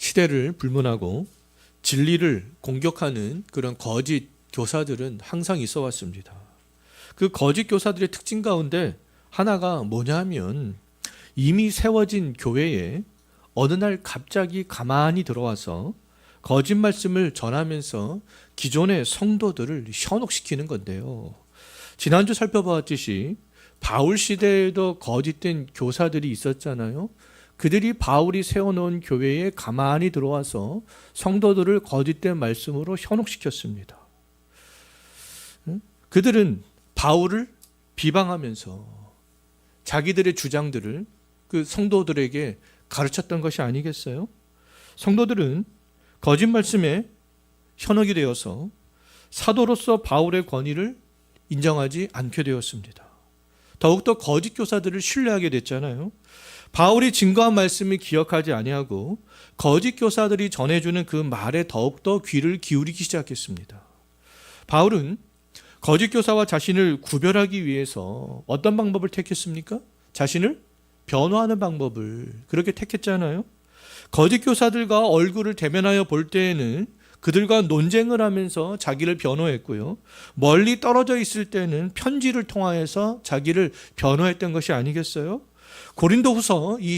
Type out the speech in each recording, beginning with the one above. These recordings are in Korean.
시대를 불문하고 진리를 공격하는 그런 거짓 교사들은 항상 있어 왔습니다. 그 거짓 교사들의 특징 가운데 하나가 뭐냐면 이미 세워진 교회에 어느 날 갑자기 가만히 들어와서 거짓 말씀을 전하면서 기존의 성도들을 현혹시키는 건데요. 지난주 살펴보았듯이 바울 시대에도 거짓된 교사들이 있었잖아요. 그들이 바울이 세워놓은 교회에 가만히 들어와서 성도들을 거짓된 말씀으로 현혹시켰습니다. 그들은 바울을 비방하면서 자기들의 주장들을 그 성도들에게 가르쳤던 것이 아니겠어요? 성도들은 거짓 말씀에 현혹이 되어서 사도로서 바울의 권위를 인정하지 않게 되었습니다. 더욱더 거짓 교사들을 신뢰하게 됐잖아요. 바울이 증거한 말씀을 기억하지 아니하고 거짓 교사들이 전해주는 그 말에 더욱더 귀를 기울이기 시작했습니다. 바울은 거짓 교사와 자신을 구별하기 위해서 어떤 방법을 택했습니까? 자신을 변호하는 방법을 그렇게 택했잖아요. 거짓 교사들과 얼굴을 대면하여 볼 때에는 그들과 논쟁을 하면서 자기를 변호했고요. 멀리 떨어져 있을 때는 편지를 통하여서 자기를 변호했던 것이 아니겠어요? 고린도후서 이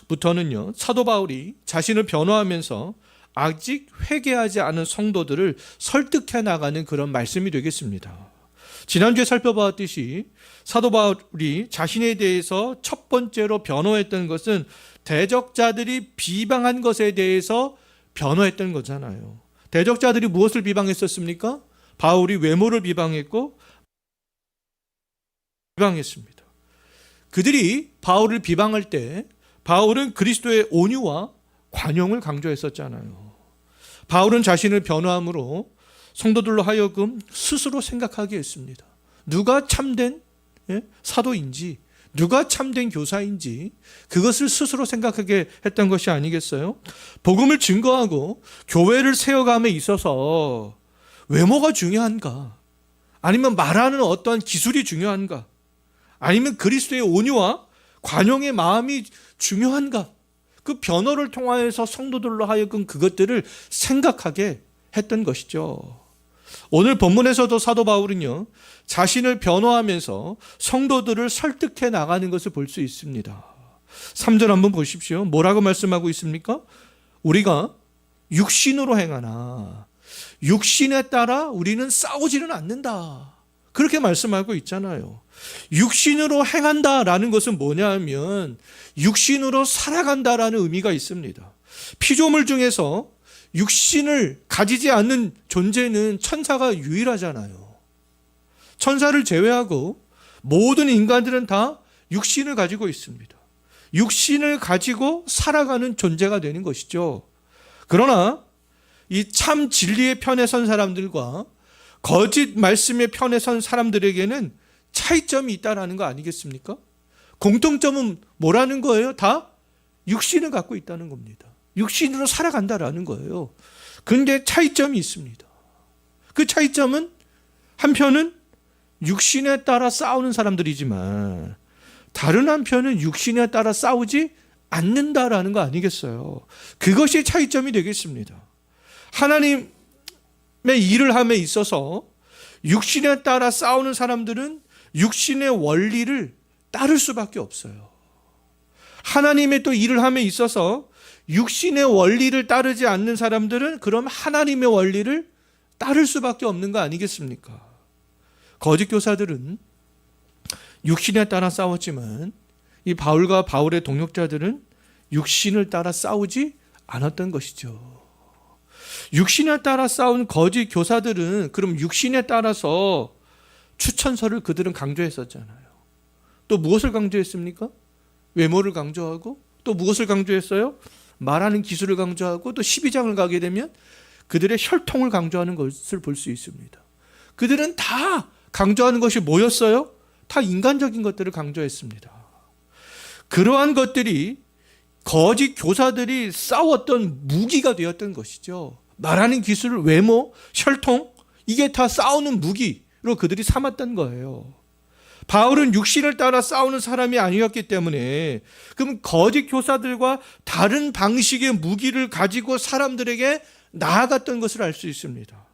10장부터는요. 사도 바울이 자신을 변호하면서 아직 회개하지 않은 성도들을 설득해 나가는 그런 말씀이 되겠습니다. 지난주에 살펴보았듯이 사도 바울이 자신에 대해서 첫 번째로 변호했던 것은 대적자들이 비방한 것에 대해서 변호했던 거잖아요. 대적자들이 무엇을 비방했었습니까? 바울이 외모를 비방했고 비방했습니다. 그들이 바울을 비방할 때 바울은 그리스도의 온유와 관용을 강조했었잖아요. 바울은 자신을 변호함으로 성도들로 하여금 스스로 생각하게 했습니다. 누가 참된 사도인지, 누가 참된 교사인지 그것을 스스로 생각하게 했던 것이 아니겠어요? 복음을 증거하고 교회를 세워감에 있어서 외모가 중요한가? 아니면 말하는 어떠한 기술이 중요한가? 아니면 그리스도의 온유와 관용의 마음이 중요한가? 그 변호를 통하여서 성도들로 하여금 그것들을 생각하게 했던 것이죠. 오늘 본문에서도 사도 바울은요, 자신을 변호하면서 성도들을 설득해 나가는 것을 볼 수 있습니다. 3절 한번 보십시오. 뭐라고 말씀하고 있습니까? 우리가 육신으로 행하나 육신에 따라 우리는 싸우지는 않는다. 그렇게 말씀하고 있잖아요. 육신으로 행한다라는 것은 뭐냐 하면 육신으로 살아간다라는 의미가 있습니다. 피조물 중에서 육신을 가지지 않는 존재는 천사가 유일하잖아요. 천사를 제외하고 모든 인간들은 다 육신을 가지고 있습니다. 육신을 가지고 살아가는 존재가 되는 것이죠. 그러나 이 참 진리의 편에 선 사람들과 거짓 말씀의 편에 선 사람들에게는 차이점이 있다라는 거 아니겠습니까? 공통점은 뭐라는 거예요? 다 육신을 갖고 있다는 겁니다. 육신으로 살아간다라는 거예요. 그런데 차이점이 있습니다. 그 차이점은 한편은 육신에 따라 싸우는 사람들이지만 다른 한편은 육신에 따라 싸우지 않는다라는 거 아니겠어요? 그것이 차이점이 되겠습니다. 하나님의 일을 함에 있어서 육신에 따라 싸우는 사람들은 육신의 원리를 따를 수밖에 없어요. 하나님의 또 일을 함에 있어서 육신의 원리를 따르지 않는 사람들은 그럼 하나님의 원리를 따를 수밖에 없는 거 아니겠습니까? 거짓 교사들은 육신에 따라 싸웠지만 이 바울과 바울의 동역자들은 육신을 따라 싸우지 않았던 것이죠. 육신에 따라 싸운 거짓 교사들은 그럼 육신에 따라서 추천서를 그들은 강조했었잖아요. 또 무엇을 강조했습니까? 외모를 강조하고 또 무엇을 강조했어요? 말하는 기술을 강조하고 또 12장을 가게 되면 그들의 혈통을 강조하는 것을 볼 수 있습니다. 그들은 다 강조하는 것이 뭐였어요? 다 인간적인 것들을 강조했습니다. 그러한 것들이 거짓 교사들이 싸웠던 무기가 되었던 것이죠. 말하는 기술, 외모, 혈통 이게 다 싸우는 무기로 그들이 삼았던 거예요. 바울은 육신을 따라 싸우는 사람이 아니었기 때문에 그럼 거짓 교사들과 다른 방식의 무기를 가지고 사람들에게 나아갔던 것을 알 수 있습니다.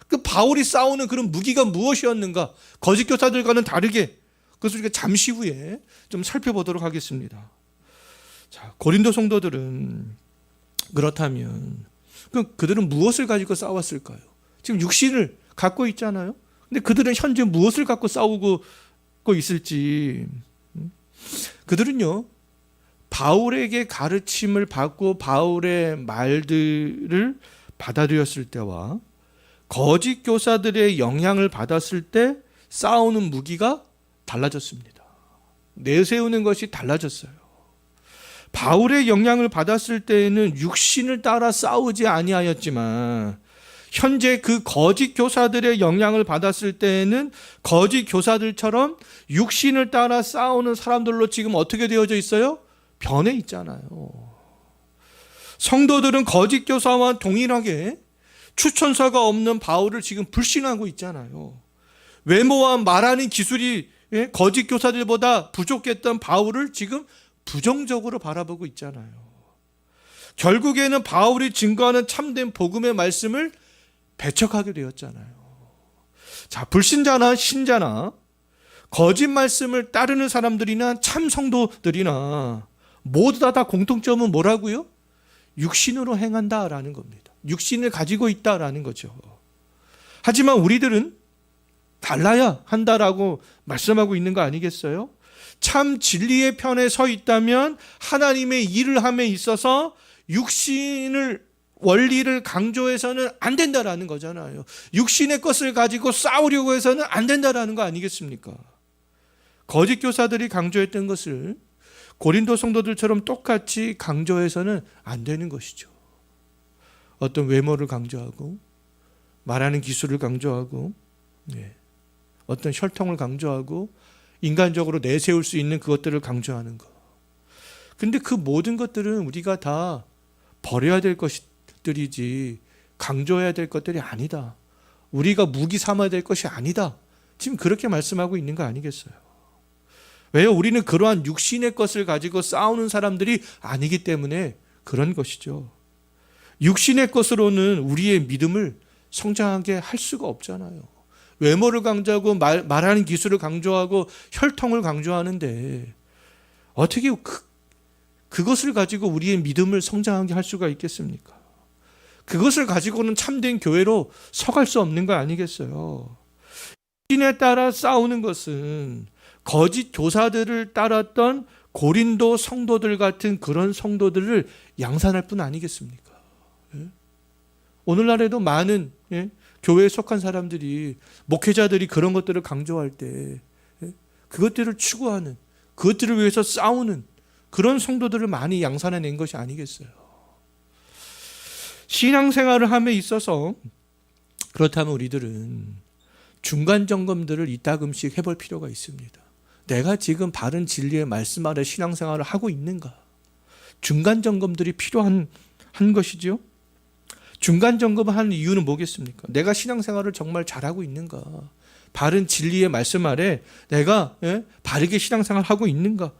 그 바울이 싸우는 그런 무기가 무엇이었는가? 거짓 교사들과는 다르게 그것을 우리가 잠시 후에 좀 살펴보도록 하겠습니다. 자, 고린도 성도들은 그렇다면 그들은 무엇을 가지고 싸웠을까요? 지금 육신을 갖고 있잖아요. 근데 그들은 현재 무엇을 갖고 싸우고 있을지. 그들은요, 바울에게 가르침을 받고 바울의 말들을 받아들였을 때와 거짓 교사들의 영향을 받았을 때 싸우는 무기가 달라졌습니다. 내세우는 것이 달라졌어요. 바울의 영향을 받았을 때에는 육신을 따라 싸우지 아니하였지만 현재 그 거짓 교사들의 영향을 받았을 때에는 거짓 교사들처럼 육신을 따라 싸우는 사람들로 지금 어떻게 되어져 있어요? 변해 있잖아요. 성도들은 거짓 교사와 동일하게 추천서가 없는 바울을 지금 불신하고 있잖아요. 외모와 말하는 기술이 거짓 교사들보다 부족했던 바울을 지금 부정적으로 바라보고 있잖아요. 결국에는 바울이 증거하는 참된 복음의 말씀을 배척하게 되었잖아요. 자, 불신자나 신자나 거짓 말씀을 따르는 사람들이나 참 성도들이나 모두 다 공통점은 뭐라고요? 육신으로 행한다라는 겁니다. 육신을 가지고 있다라는 거죠. 하지만 우리들은 달라야 한다라고 말씀하고 있는 거 아니겠어요? 참 진리의 편에 서 있다면 하나님의 일을 함에 있어서 육신을 원리를 강조해서는 안 된다라는 거잖아요. 육신의 것을 가지고 싸우려고 해서는 안 된다라는 거 아니겠습니까? 거짓 교사들이 강조했던 것을 고린도 성도들처럼 똑같이 강조해서는 안 되는 것이죠. 어떤 외모를 강조하고 말하는 기술을 강조하고 어떤 혈통을 강조하고 인간적으로 내세울 수 있는 그것들을 강조하는 것. 근데 그 모든 것들은 우리가 다 버려야 될 것들이지 강조해야 될 것들이 아니다. 우리가 무기 삼아야 될 것이 아니다. 지금 그렇게 말씀하고 있는 거 아니겠어요? 왜요? 우리는 그러한 육신의 것을 가지고 싸우는 사람들이 아니기 때문에 그런 것이죠. 육신의 것으로는 우리의 믿음을 성장하게 할 수가 없잖아요. 외모를 강조하고 말하는 기술을 강조하고 혈통을 강조하는데 어떻게 그것을 가지고 우리의 믿음을 성장하게 할 수가 있겠습니까? 그것을 가지고는 참된 교회로 서갈 수 없는 거 아니겠어요? 신에 따라 싸우는 것은 거짓 교사들을 따랐던 고린도 성도들 같은 그런 성도들을 양산할 뿐 아니겠습니까? 오늘날에도 많은 교회에 속한 사람들이 목회자들이 그런 것들을 강조할 때 그것들을 추구하는, 그것들을 위해서 싸우는 그런 성도들을 많이 양산해낸 것이 아니겠어요. 신앙생활을 함에 있어서 그렇다면 우리들은 중간 점검들을 이따금씩 해볼 필요가 있습니다. 내가 지금 바른 진리의 말씀 아래 신앙생활을 하고 있는가? 중간 점검들이 필요한 것이죠. 중간 점검을 하는 이유는 뭐겠습니까? 내가 신앙생활을 정말 잘하고 있는가? 바른 진리의 말씀 아래 내가 바르게 신앙생활을 하고 있는가?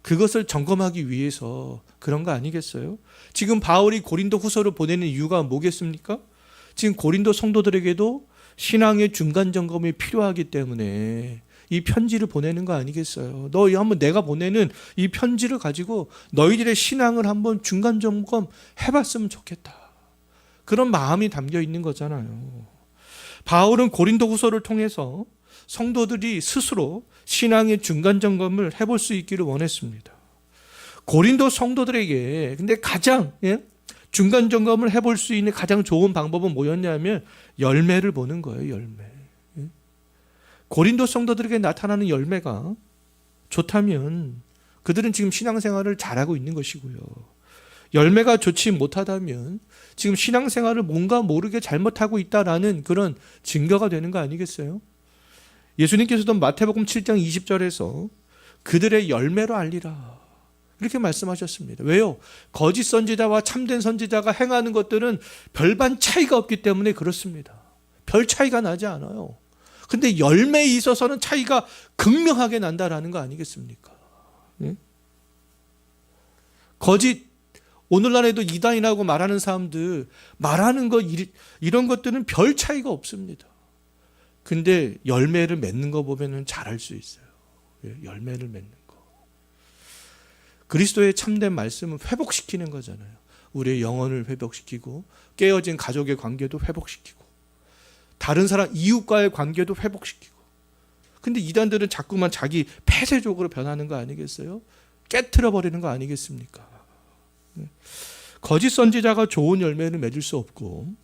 그것을 점검하기 위해서 그런 거 아니겠어요? 지금 바울이 고린도 후서를 보내는 이유가 뭐겠습니까? 지금 고린도 성도들에게도 신앙의 중간 점검이 필요하기 때문에 이 편지를 보내는 거 아니겠어요? 너 한번 내가 보내는 이 편지를 가지고 너희들의 신앙을 한번 중간 점검 해봤으면 좋겠다. 그런 마음이 담겨 있는 거잖아요. 바울은 고린도 후서를 통해서 성도들이 스스로 신앙의 중간 점검을 해볼 수 있기를 원했습니다. 고린도 성도들에게 근데 가장 중간 점검을 해볼 수 있는 가장 좋은 방법은 뭐였냐면 열매를 보는 거예요. 열매. 고린도 성도들에게 나타나는 열매가 좋다면 그들은 지금 신앙생활을 잘하고 있는 것이고요. 열매가 좋지 못하다면 지금 신앙생활을 뭔가 모르게 잘못하고 있다라는 그런 증거가 되는 거 아니겠어요? 예수님께서도 마태복음 7장 20절에서 그들의 열매로 알리라 이렇게 말씀하셨습니다. 왜요? 거짓 선지자와 참된 선지자가 행하는 것들은 별반 차이가 없기 때문에 그렇습니다. 별 차이가 나지 않아요. 근데 열매에 있어서는 차이가 극명하게 난다라는 거 아니겠습니까? 예? 거짓, 오늘날에도 이단이라고 말하는 사람들 말하는 거 이런 것들은 별 차이가 없습니다. 근데 열매를 맺는 거 보면은 잘할 수 있어요. 예? 열매를 맺는 거. 그리스도의 참된 말씀은 회복시키는 거잖아요. 우리의 영혼을 회복시키고 깨어진 가족의 관계도 회복시키고 다른 사람 이웃과의 관계도 회복시키고. 근데 이단들은 자꾸만 자기 폐쇄적으로 변하는 거 아니겠어요? 깨트려 버리는 거 아니겠습니까? 거짓 선지자가 좋은 열매를 맺을 수 없고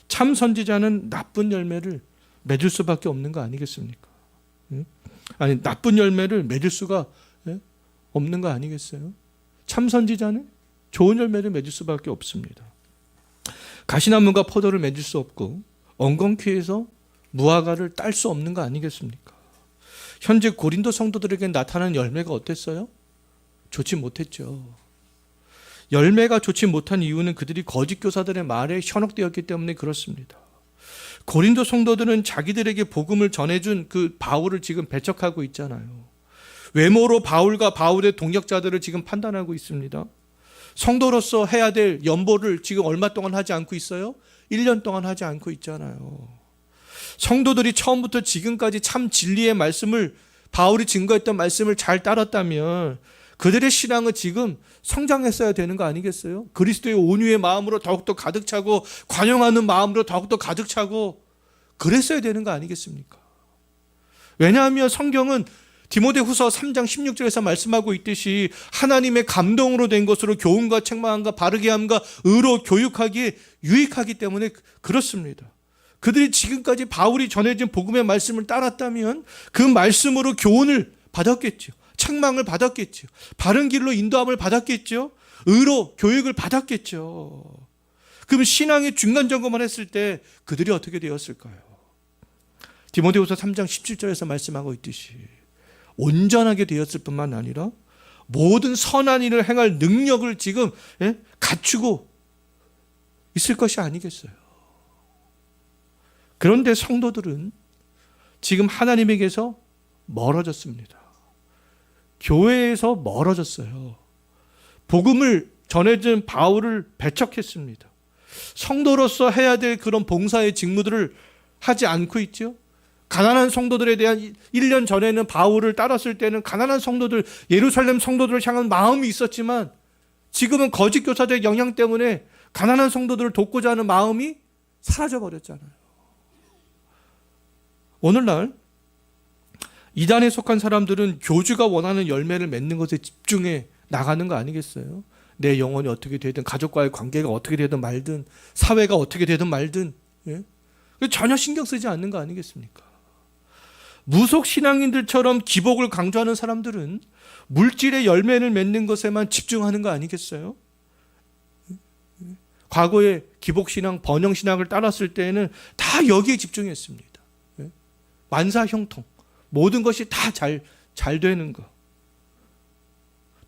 참 선지자는 나쁜 열매를 맺을 수밖에 없는 거 아니겠습니까? 아니, 나쁜 열매를 맺을 수가 없는 거 아니겠어요? 참 선지자는 좋은 열매를 맺을 수밖에 없습니다. 가시나무가 포도를 맺을 수 없고 엉겅퀴에서 무화과를 딸 수 없는 거 아니겠습니까? 현재 고린도 성도들에게 나타난 열매가 어땠어요? 좋지 못했죠. 열매가 좋지 못한 이유는 그들이 거짓 교사들의 말에 현혹되었기 때문에 그렇습니다. 고린도 성도들은 자기들에게 복음을 전해준 그 바울을 지금 배척하고 있잖아요. 외모로 바울과 바울의 동역자들을 지금 판단하고 있습니다. 성도로서 해야 될 연보를 지금 얼마 동안 하지 않고 있어요? 1년 동안 하지 않고 있잖아요. 성도들이 처음부터 지금까지 참 진리의 말씀을, 바울이 증거했던 말씀을 잘 따랐다면 그들의 신앙은 지금 성장했어야 되는 거 아니겠어요? 그리스도의 온유의 마음으로 더욱더 가득 차고 관용하는 마음으로 더욱더 가득 차고 그랬어야 되는 거 아니겠습니까? 왜냐하면 성경은 디모데후서 3장 16절에서 말씀하고 있듯이 하나님의 감동으로 된 것으로 교훈과 책망과 바르게 함과 의로 교육하기에 유익하기 때문에 그렇습니다. 그들이 지금까지 바울이 전해진 복음의 말씀을 따랐다면 그 말씀으로 교훈을 받았겠죠. 책망을 받았겠죠. 바른 길로 인도함을 받았겠죠. 의로 교육을 받았겠죠. 그럼 신앙의 중간 점검을 했을 때 그들이 어떻게 되었을까요? 디모데후서 3장 17절에서 말씀하고 있듯이 온전하게 되었을 뿐만 아니라 모든 선한 일을 행할 능력을 지금 갖추고 있을 것이 아니겠어요. 그런데 성도들은 지금 하나님에게서 멀어졌습니다. 교회에서 멀어졌어요. 복음을 전해준 바울을 배척했습니다. 성도로서 해야 될 그런 봉사의 직무들을 하지 않고 있죠. 가난한 성도들에 대한 1년 전에는 바울을 따랐을 때는 가난한 성도들, 예루살렘 성도들을 향한 마음이 있었지만 지금은 거짓 교사들의 영향 때문에 가난한 성도들을 돕고자 하는 마음이 사라져버렸잖아요. 오늘날 이단에 속한 사람들은 교주가 원하는 열매를 맺는 것에 집중해 나가는 거 아니겠어요? 내 영혼이 어떻게 되든, 가족과의 관계가 어떻게 되든 말든, 사회가 어떻게 되든 말든, 전혀 신경 쓰지 않는 거 아니겠습니까? 무속 신앙인들처럼 기복을 강조하는 사람들은 물질의 열매를 맺는 것에만 집중하는 거 아니겠어요? 과거에 기복신앙, 번영신앙을 따랐을 때에는 다 여기에 집중했습니다. 만사형통, 모든 것이 다 잘 되는 거.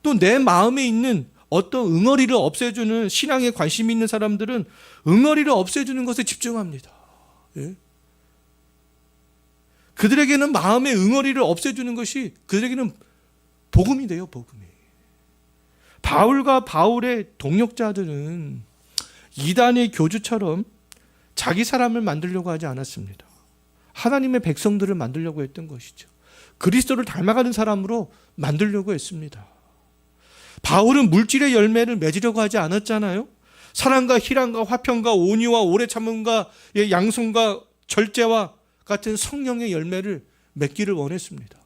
또 내 마음에 있는 어떤 응어리를 없애주는 신앙에 관심이 있는 사람들은 응어리를 없애주는 것에 집중합니다. 그들에게는 마음의 응어리를 없애주는 것이 그들에게는 복음이 돼요, 복음이. 바울과 바울의 동역자들은 이단의 교주처럼 자기 사람을 만들려고 하지 않았습니다. 하나님의 백성들을 만들려고 했던 것이죠. 그리스도를 닮아가는 사람으로 만들려고 했습니다. 바울은 물질의 열매를 맺으려고 하지 않았잖아요. 사랑과 희랑과 화평과 온유와 오래 참음과 양손과 절제와 같은 성령의 열매를 맺기를 원했습니다.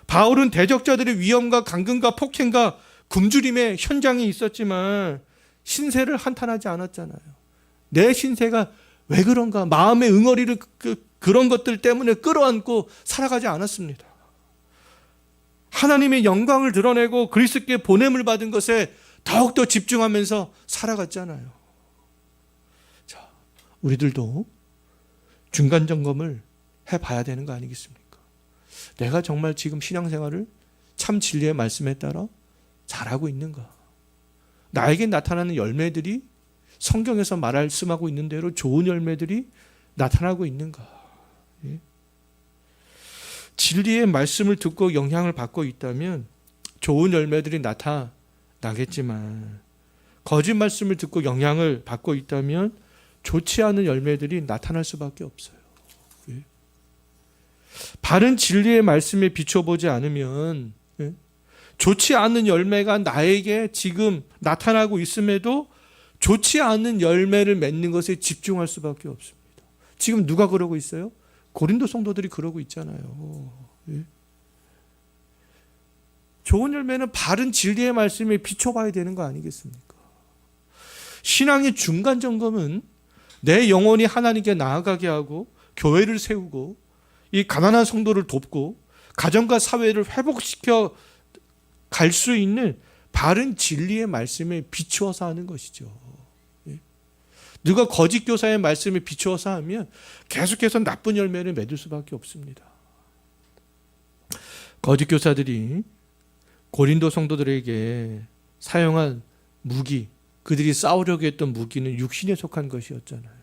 바울은 대적자들의 위험과 강금과 폭행과 굶주림의 현장에 있었지만 신세를 한탄하지 않았잖아요. 내 신세가 왜 그런가? 마음의 응어리를 그런 것들 때문에 끌어안고 살아가지 않았습니다. 하나님의 영광을 드러내고 그리스도께 보냄을 받은 것에 더욱더 집중하면서 살아갔잖아요. 자, 우리들도 중간 점검을 해봐야 되는 거 아니겠습니까? 내가 정말 지금 신앙생활을 참 진리의 말씀에 따라 잘하고 있는가? 나에게 나타나는 열매들이 성경에서 말씀하고 있는 대로 좋은 열매들이 나타나고 있는가? 진리의 말씀을 듣고 영향을 받고 있다면 좋은 열매들이 나타나겠지만, 거짓 말씀을 듣고 영향을 받고 있다면 좋지 않은 열매들이 나타날 수밖에 없어요. 바른 진리의 말씀에 비춰보지 않으면 좋지 않은 열매가 나에게 지금 나타나고 있음에도 좋지 않은 열매를 맺는 것에 집중할 수밖에 없습니다. 지금 누가 그러고 있어요? 고린도 성도들이 그러고 있잖아요. 좋은 열매는 바른 진리의 말씀에 비춰봐야 되는 거 아니겠습니까? 신앙의 중간 점검은 내 영혼이 하나님께 나아가게 하고 교회를 세우고 이 가난한 성도를 돕고 가정과 사회를 회복시켜 갈 수 있는 바른 진리의 말씀에 비추어서 하는 것이죠. 누가 거짓 교사의 말씀에 비추어서 하면 계속해서 나쁜 열매를 맺을 수밖에 없습니다. 거짓 교사들이 고린도 성도들에게 사용한 무기, 그들이 싸우려고 했던 무기는 육신에 속한 것이었잖아요.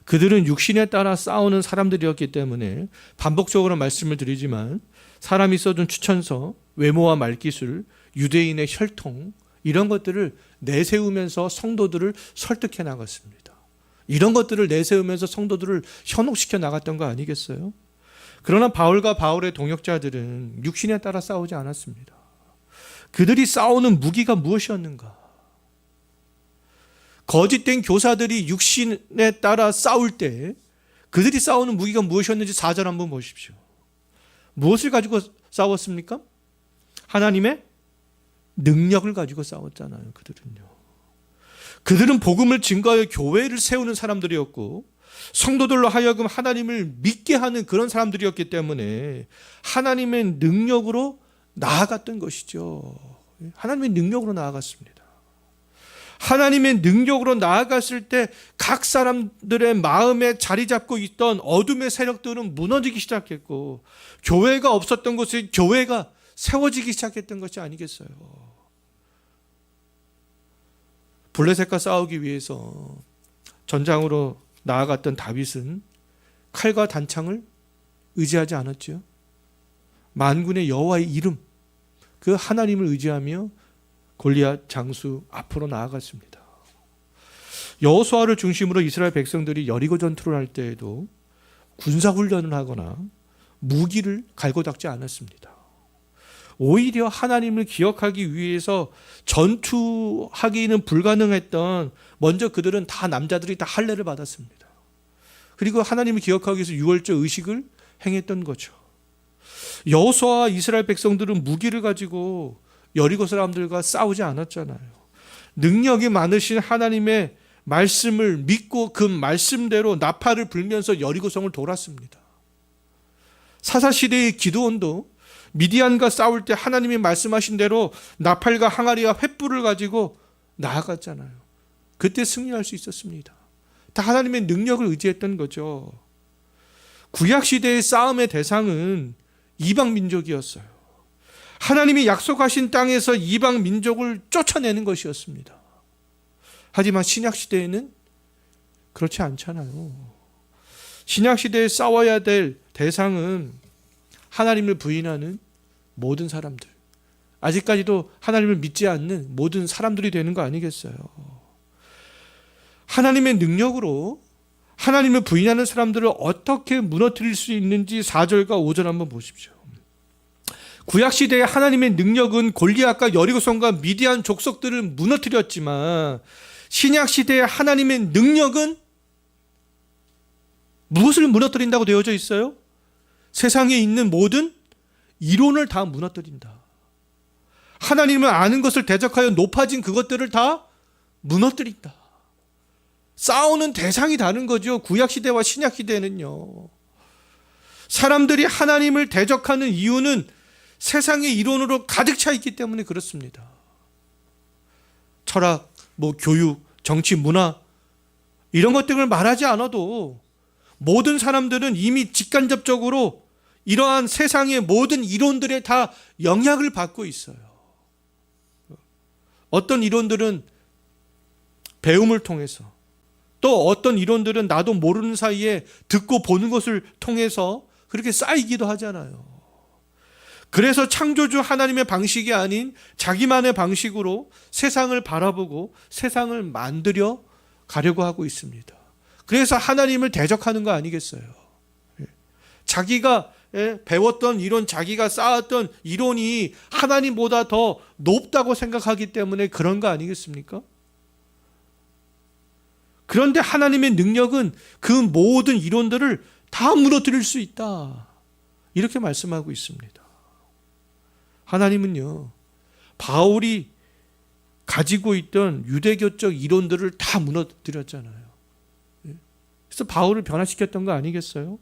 그들은 육신에 따라 싸우는 사람들이었기 때문에 반복적으로 말씀을 드리지만 사람이 써준 추천서, 외모와 말기술, 유대인의 혈통, 이런 것들을 내세우면서 성도들을 설득해 나갔습니다. 이런 것들을 내세우면서 성도들을 현혹시켜 나갔던 거 아니겠어요? 그러나 바울과 바울의 동역자들은 육신에 따라 싸우지 않았습니다. 그들이 싸우는 무기가 무엇이었는가? 거짓된 교사들이 육신에 따라 싸울 때 그들이 싸우는 무기가 무엇이었는지 4절 한번 보십시오. 무엇을 가지고 싸웠습니까? 하나님의 능력을 가지고 싸웠잖아요. 그들은 복음을 증거하여 교회를 세우는 사람들이었고 성도들로 하여금 하나님을 믿게 하는 그런 사람들이었기 때문에 하나님의 능력으로 나아갔던 것이죠. 하나님의 능력으로 나아갔습니다. 하나님의 능력으로 나아갔을 때 각 사람들의 마음에 자리 잡고 있던 어둠의 세력들은 무너지기 시작했고 교회가 없었던 곳에 교회가 세워지기 시작했던 것이 아니겠어요. 블레셋과 싸우기 위해서 전장으로 나아갔던 다윗은 칼과 단창을 의지하지 않았죠. 만군의 여호와의 이름, 그 하나님을 의지하며 골리앗 장수 앞으로 나아갔습니다. 여호수아를 중심으로 이스라엘 백성들이 여리고 전투를 할 때에도 군사훈련을 하거나 무기를 갈고 닦지 않았습니다. 오히려 하나님을 기억하기 위해서 전투하기는 불가능했던, 먼저 그들은 다 남자들이 다 할례를 받았습니다. 그리고 하나님을 기억하기 위해서 유월절 의식을 행했던 거죠. 여호수아와 이스라엘 백성들은 무기를 가지고 여리고 사람들과 싸우지 않았잖아요. 능력이 많으신 하나님의 말씀을 믿고 그 말씀대로 나팔을 불면서 여리고성을 돌았습니다. 사사시대의 기드온도 미디안과 싸울 때 하나님이 말씀하신 대로 나팔과 항아리와 횃불을 가지고 나아갔잖아요. 그때 승리할 수 있었습니다. 다 하나님의 능력을 의지했던 거죠. 구약시대의 싸움의 대상은 이방 민족이었어요. 하나님이 약속하신 땅에서 이방 민족을 쫓아내는 것이었습니다. 하지만 신약시대에는 그렇지 않잖아요. 신약시대에 싸워야 될 대상은 하나님을 부인하는 모든 사람들, 아직까지도 하나님을 믿지 않는 모든 사람들이 되는 거 아니겠어요? 하나님의 능력으로 하나님을 부인하는 사람들을 어떻게 무너뜨릴 수 있는지 4절과 5절 한번 보십시오. 구약시대의 하나님의 능력은 골리앗과 여리고성과 미디안 족속들을 무너뜨렸지만 신약시대의 하나님의 능력은 무엇을 무너뜨린다고 되어져 있어요? 세상에 있는 모든 이론을 다 무너뜨린다. 하나님을 아는 것을 대적하여 높아진 그것들을 다 무너뜨린다. 싸우는 대상이 다른 거죠. 구약시대와 신약시대는요. 사람들이 하나님을 대적하는 이유는 세상의 이론으로 가득 차 있기 때문에 그렇습니다. 철학, 교육, 정치, 문화 이런 것들을 말하지 않아도 모든 사람들은 이미 직간접적으로 이러한 세상의 모든 이론들에 다 영향을 받고 있어요. 어떤 이론들은 배움을 통해서, 또 어떤 이론들은 나도 모르는 사이에 듣고 보는 것을 통해서 그렇게 쌓이기도 하잖아요. 그래서 창조주 하나님의 방식이 아닌 자기만의 방식으로 세상을 바라보고 세상을 만들어 가려고 하고 있습니다. 그래서 하나님을 대적하는 거 아니겠어요? 자기가 배웠던 이론, 자기가 쌓았던 이론이 하나님보다 더 높다고 생각하기 때문에 그런 거 아니겠습니까? 그런데 하나님의 능력은 그 모든 이론들을 다 무너뜨릴 수 있다. 이렇게 말씀하고 있습니다. 하나님은요, 바울이 가지고 있던 유대교적 이론들을 다 무너뜨렸잖아요. 그래서 바울을 변화시켰던 거 아니겠어요?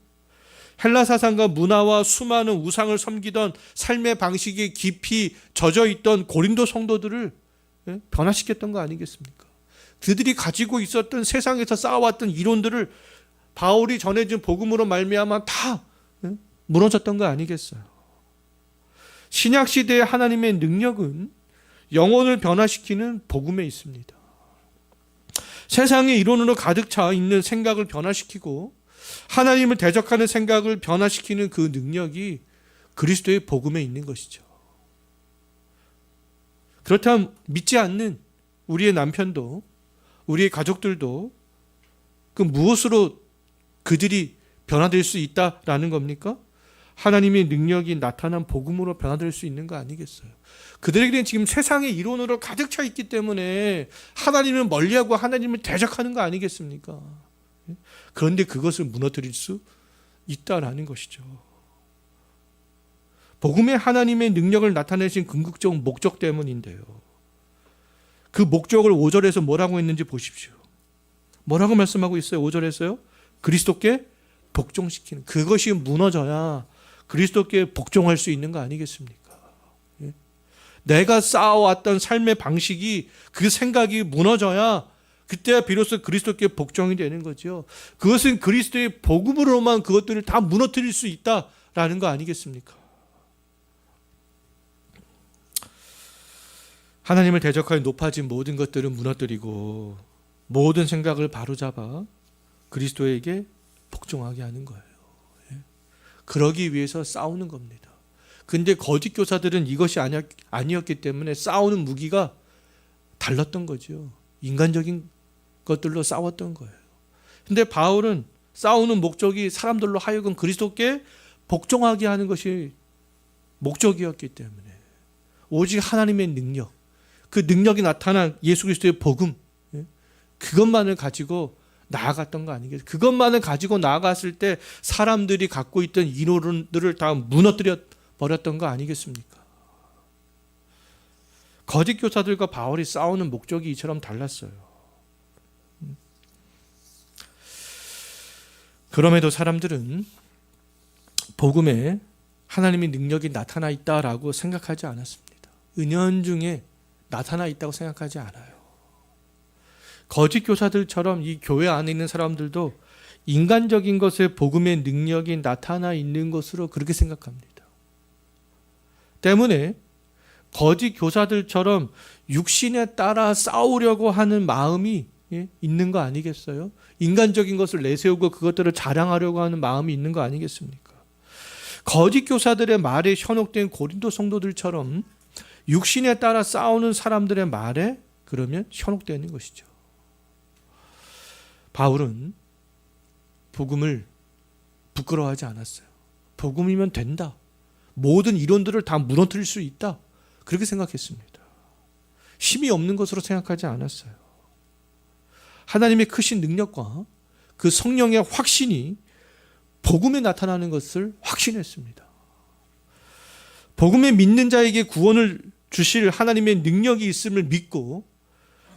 헬라 사상과 문화와 수많은 우상을 섬기던 삶의 방식이 깊이 젖어 있던 고린도 성도들을 변화시켰던 거 아니겠습니까? 그들이 가지고 있었던 세상에서 쌓아왔던 이론들을 바울이 전해준 복음으로 말미암아 다 무너졌던 거 아니겠어요? 신약 시대의 하나님의 능력은 영혼을 변화시키는 복음에 있습니다. 세상의 이론으로 가득 차 있는 생각을 변화시키고 하나님을 대적하는 생각을 변화시키는 그 능력이 그리스도의 복음에 있는 것이죠. 그렇다면 믿지 않는 우리의 남편도 우리의 가족들도 그 무엇으로 그들이 변화될 수 있다라는 겁니까? 하나님의 능력이 나타난 복음으로 변화될 수 있는 거 아니겠어요? 그들에게는 지금 세상의 이론으로 가득 차 있기 때문에 하나님을 멀리하고 하나님을 대적하는 거 아니겠습니까? 그런데 그것을 무너뜨릴 수 있다라는 것이죠. 복음의 하나님의 능력을 나타내신 궁극적 목적 때문인데요. 그 목적을 5절에서 뭐라고 했는지 보십시오. 뭐라고 말씀하고 있어요? 5절에서요. 그리스도께 복종시키는, 그것이 무너져야 그리스도께 복종할 수 있는 거 아니겠습니까? 내가 쌓아왔던 삶의 방식이, 그 생각이 무너져야 그때야 비로소 그리스도께 복종이 되는 거죠. 그것은 그리스도의 복음으로만 그것들을 다 무너뜨릴 수 있다라는 거 아니겠습니까? 하나님을 대적하여 높아진 모든 것들을 무너뜨리고 모든 생각을 바로잡아 그리스도에게 복종하게 하는 거예요. 그러기 위해서 싸우는 겁니다. 근데 거짓 교사들은 이것이 아니었기 때문에 싸우는 무기가 달랐던 거죠. 인간적인 것들로 싸웠던 거예요. 근데 바울은 싸우는 목적이 사람들로 하여금 그리스도께 복종하게 하는 것이 목적이었기 때문에 오직 하나님의 능력, 그 능력이 나타난 예수 그리스도의 복음, 그것만을 가지고 나아갔던 거 아니겠어요? 그것만을 가지고 나아갔을 때 사람들이 갖고 있던 이론들을 다 무너뜨려 버렸던 거 아니겠습니까? 거짓 교사들과 바울이 싸우는 목적이 이처럼 달랐어요. 그럼에도 사람들은 복음에 하나님의 능력이 나타나 있다라고 생각하지 않았습니다. 은연중에 나타나 있다고 생각하지 않아요. 거짓 교사들처럼 이 교회 안에 있는 사람들도 인간적인 것에 복음의 능력이 나타나 있는 것으로 그렇게 생각합니다. 때문에 거짓 교사들처럼 육신에 따라 싸우려고 하는 마음이 있는 거 아니겠어요? 인간적인 것을 내세우고 그것들을 자랑하려고 하는 마음이 있는 거 아니겠습니까? 거짓 교사들의 말에 현혹된 고린도 성도들처럼 육신에 따라 싸우는 사람들의 말에 그러면 현혹되는 것이죠. 바울은 복음을 부끄러워하지 않았어요. 복음이면 된다. 모든 이론들을 다 무너뜨릴 수 있다. 그렇게 생각했습니다. 힘이 없는 것으로 생각하지 않았어요. 하나님의 크신 능력과 그 성령의 확신이 복음에 나타나는 것을 확신했습니다. 복음에 믿는 자에게 구원을 주실 하나님의 능력이 있음을 믿고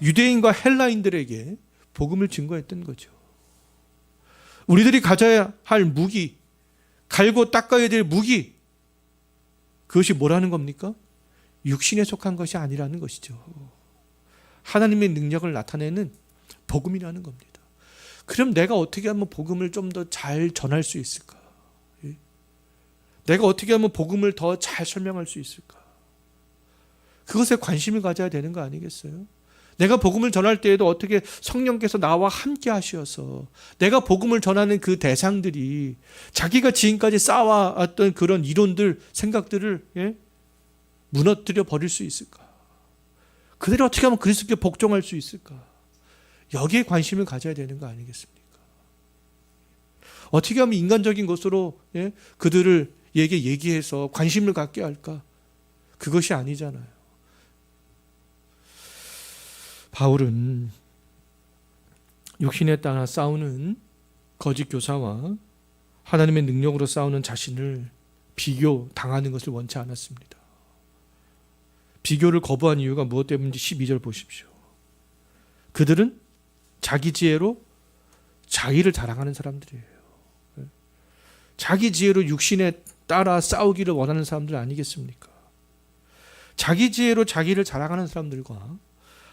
유대인과 헬라인들에게 복음을 증거했던 거죠. 우리들이 가져야 할 무기, 갈고 닦아야 될 무기, 그것이 뭐라는 겁니까? 육신에 속한 것이 아니라는 것이죠. 하나님의 능력을 나타내는 복음이라는 겁니다. 그럼 내가 어떻게 하면 복음을 좀 더 잘 전할 수 있을까? 내가 어떻게 하면 복음을 더 잘 설명할 수 있을까? 그것에 관심을 가져야 되는 거 아니겠어요? 내가 복음을 전할 때에도 어떻게 성령께서 나와 함께 하셔서 내가 복음을 전하는 그 대상들이 자기가 지금까지 쌓아왔던 그런 이론들, 생각들을 무너뜨려 버릴 수 있을까? 그들이 어떻게 하면 그리스도께 복종할 수 있을까? 여기에 관심을 가져야 되는 거 아니겠습니까? 어떻게 하면 인간적인 것으로 그들을 얘기해서 관심을 갖게 할까? 그것이 아니잖아요. 바울은 육신에 따라 싸우는 거짓 교사와 하나님의 능력으로 싸우는 자신을 비교당하는 것을 원치 않았습니다. 비교를 거부한 이유가 무엇 때문인지 12절 보십시오. 그들은 자기 지혜로 자기를 자랑하는 사람들이에요. 자기 지혜로 육신에 따라 싸우기를 원하는 사람들 아니겠습니까? 자기 지혜로 자기를 자랑하는 사람들과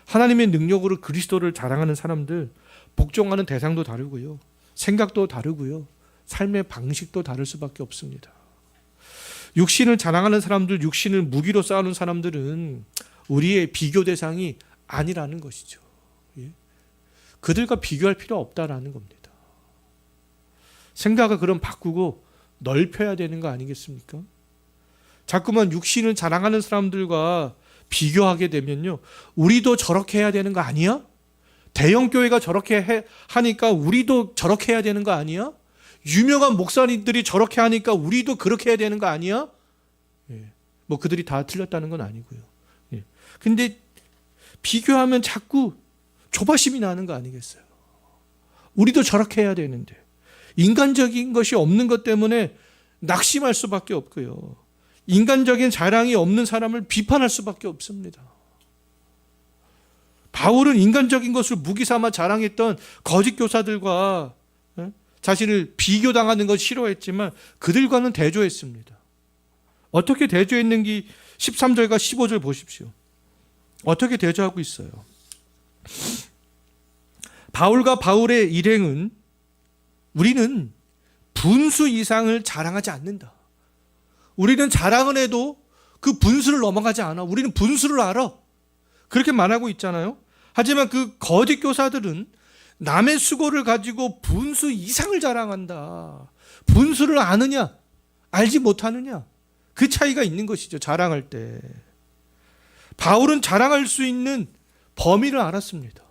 하나님의 능력으로 그리스도를 자랑하는 사람들, 복종하는 대상도 다르고요, 생각도 다르고요, 삶의 방식도 다를 수밖에 없습니다. 육신을 자랑하는 사람들, 육신을 무기로 싸우는 사람들은 우리의 비교 대상이 아니라는 것이죠. 그들과 비교할 필요 없다라는 겁니다. 생각을 그럼 바꾸고 넓혀야 되는 거 아니겠습니까? 자꾸만 육신을 자랑하는 사람들과 비교하게 되면요, 우리도 저렇게 해야 되는 거 아니야? 대형 교회가 저렇게 하니까 우리도 저렇게 해야 되는 거 아니야? 유명한 목사님들이 저렇게 하니까 우리도 그렇게 해야 되는 거 아니야? 뭐 그들이 다 틀렸다는 건 아니고요. 근데 비교하면 자꾸 조바심이 나는 거 아니겠어요? 우리도 저렇게 해야 되는데, 인간적인 것이 없는 것 때문에 낙심할 수밖에 없고요, 인간적인 자랑이 없는 사람을 비판할 수밖에 없습니다. 바울은 인간적인 것을 무기 삼아 자랑했던 거짓 교사들과 자신을 비교당하는 것 싫어했지만 그들과는 대조했습니다. 어떻게 대조했는지 13절과 15절 보십시오. 어떻게 대조하고 있어요? 바울과 바울의 일행은, 우리는 분수 이상을 자랑하지 않는다. 우리는 자랑을 해도 그 분수를 넘어가지 않아. 우리는 분수를 알아. 그렇게 말하고 있잖아요. 하지만 그 거짓 교사들은 남의 수고를 가지고 분수 이상을 자랑한다. 분수를 아느냐, 알지 못하느냐, 그 차이가 있는 것이죠, 자랑할 때. 바울은 자랑할 수 있는 범위를 알았습니다.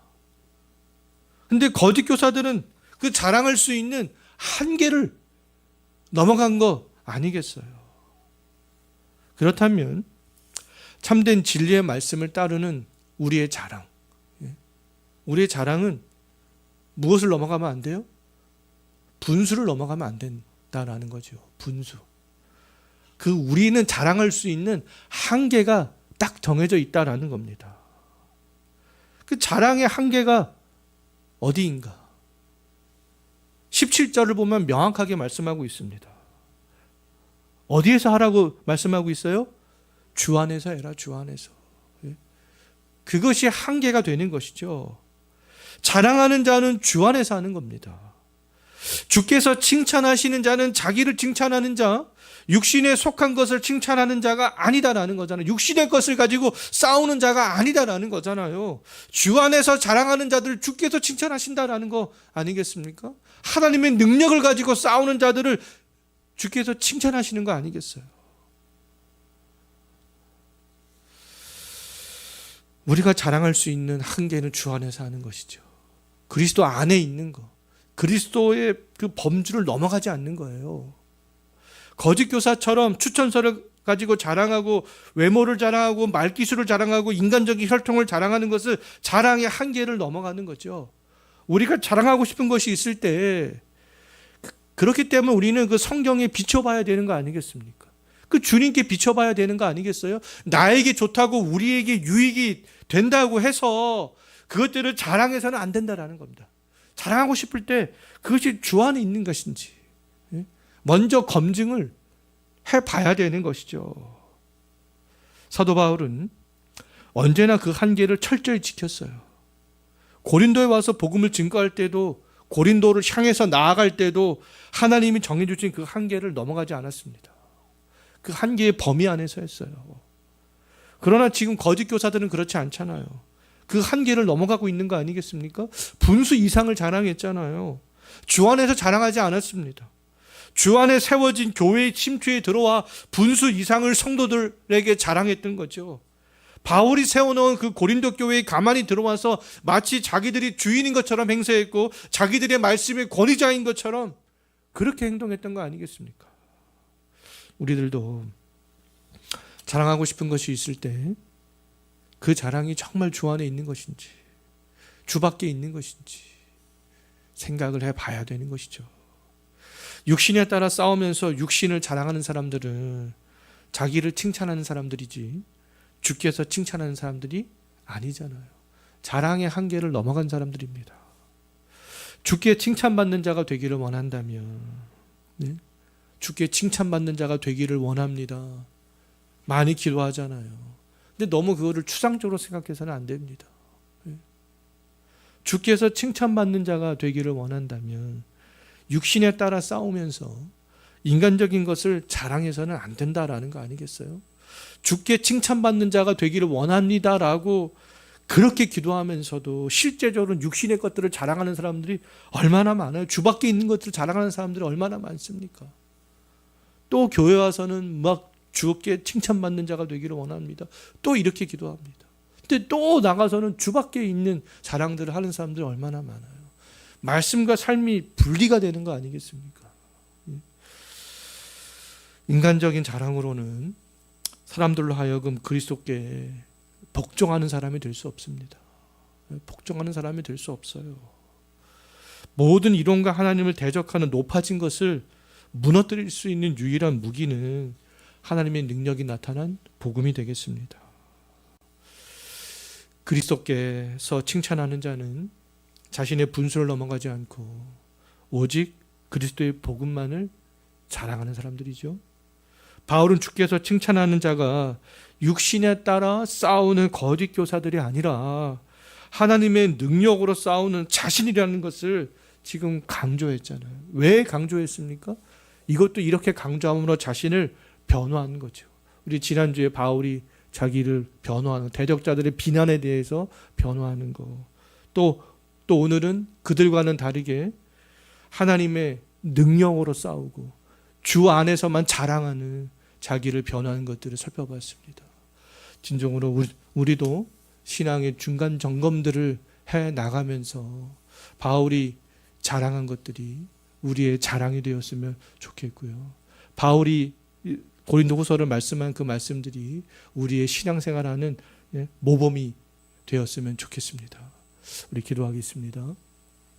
근데 거짓 교사들은 그 자랑할 수 있는 한계를 넘어간 거 아니겠어요? 그렇다면 참된 진리의 말씀을 따르는 우리의 자랑, 우리의 자랑은 무엇을 넘어가면 안 돼요? 분수를 넘어가면 안 된다라는 거죠. 분수. 그 우리는 자랑할 수 있는 한계가 딱 정해져 있다라는 겁니다. 그 자랑의 한계가 어디인가? 17절을 보면 명확하게 말씀하고 있습니다. 어디에서 하라고 말씀하고 있어요? 주 안에서 해라, 주 안에서. 그것이 한계가 되는 것이죠. 자랑하는 자는 주 안에서 하는 겁니다. 주께서 칭찬하시는 자는 자기를 칭찬하는 자, 육신에 속한 것을 칭찬하는 자가 아니다라는 거잖아요. 육신의 것을 가지고 싸우는 자가 아니다라는 거잖아요. 주 안에서 자랑하는 자들 주께서 칭찬하신다라는 거 아니겠습니까? 하나님의 능력을 가지고 싸우는 자들을 주께서 칭찬하시는 거 아니겠어요? 우리가 자랑할 수 있는 한계는 주 안에서 하는 것이죠. 그리스도 안에 있는 거, 그리스도의 그 범주를 넘어가지 않는 거예요. 거짓 교사처럼 추천서를 가지고 자랑하고 외모를 자랑하고 말기술을 자랑하고 인간적인 혈통을 자랑하는 것은 자랑의 한계를 넘어가는 거죠. 우리가 자랑하고 싶은 것이 있을 때, 그렇기 때문에 우리는 그 성경에 비춰봐야 되는 거 아니겠습니까? 그 주님께 비춰봐야 되는 거 아니겠어요? 나에게 좋다고 우리에게 유익이 된다고 해서 그것들을 자랑해서는 안 된다라는 겁니다. 자랑하고 싶을 때 그것이 주 안에 있는 것인지 먼저 검증을 해봐야 되는 것이죠. 사도 바울은 언제나 그 한계를 철저히 지켰어요. 고린도에 와서 복음을 증거할 때도, 고린도를 향해서 나아갈 때도 하나님이 정해주신 그 한계를 넘어가지 않았습니다. 그 한계의 범위 안에서 했어요. 그러나 지금 거짓 교사들은 그렇지 않잖아요. 그 한계를 넘어가고 있는 거 아니겠습니까? 분수 이상을 자랑했잖아요. 주 안에서 자랑하지 않았습니다. 주 안에 세워진 교회의 침투에 들어와 분수 이상을 성도들에게 자랑했던 거죠. 바울이 세워놓은 그 고린도 교회에 가만히 들어와서 마치 자기들이 주인인 것처럼 행세했고 자기들의 말씀의 권위자인 것처럼 그렇게 행동했던 거 아니겠습니까? 우리들도 자랑하고 싶은 것이 있을 때 그 자랑이 정말 주 안에 있는 것인지 주 밖에 있는 것인지 생각을 해봐야 되는 것이죠. 육신에 따라 싸우면서 육신을 자랑하는 사람들은 자기를 칭찬하는 사람들이지 주께서 칭찬하는 사람들이 아니잖아요. 자랑의 한계를 넘어간 사람들입니다. 주께 칭찬받는 자가 되기를 원한다면, 네? 주께 칭찬받는 자가 되기를 원합니다. 많이 기도하잖아요. 근데 너무 그거를 추상적으로 생각해서는 안 됩니다. 네? 주께서 칭찬받는 자가 되기를 원한다면 육신에 따라 싸우면서 인간적인 것을 자랑해서는 안 된다라는 거 아니겠어요? 주께 칭찬받는 자가 되기를 원합니다라고 그렇게 기도하면서도 실제적으로 육신의 것들을 자랑하는 사람들이 얼마나 많아요. 주 밖에 있는 것들을 자랑하는 사람들이 얼마나 많습니까? 또 교회 와서는 막 주께 칭찬받는 자가 되기를 원합니다. 또 이렇게 기도합니다. 근데 또 나가서는 주 밖에 있는 자랑들을 하는 사람들이 얼마나 많아요. 말씀과 삶이 분리가 되는 거 아니겠습니까? 인간적인 자랑으로는 사람들로 하여금 그리스도께 복종하는 사람이 될 수 없습니다. 복종하는 사람이 될 수 없어요. 모든 이론과 하나님을 대적하는 높아진 것을 무너뜨릴 수 있는 유일한 무기는 하나님의 능력이 나타난 복음이 되겠습니다. 그리스도께서 칭찬하는 자는 자신의 분수를 넘어가지 않고 오직 그리스도의 복음만을 자랑하는 사람들이죠. 바울은 주께서 칭찬하는 자가 육신에 따라 싸우는 거짓 교사들이 아니라 하나님의 능력으로 싸우는 자신이라는 것을 지금 강조했잖아요. 왜 강조했습니까? 이것도 이렇게 강조함으로 자신을 변호하는 거죠. 우리 지난주에 바울이 자기를 변호하는 대적자들의 비난에 대해서 변호하는 거. 또 오늘은 그들과는 다르게 하나님의 능력으로 싸우고 주 안에서만 자랑하는 자기를 변호하는 것들을 살펴봤습니다. 진정으로 우리도 신앙의 중간 점검들을 해 나가면서 바울이 자랑한 것들이 우리의 자랑이 되었으면 좋겠고요. 바울이 고린도후서를 말씀한 그 말씀들이 우리의 신앙생활하는 모범이 되었으면 좋겠습니다. 우리 기도하겠습니다.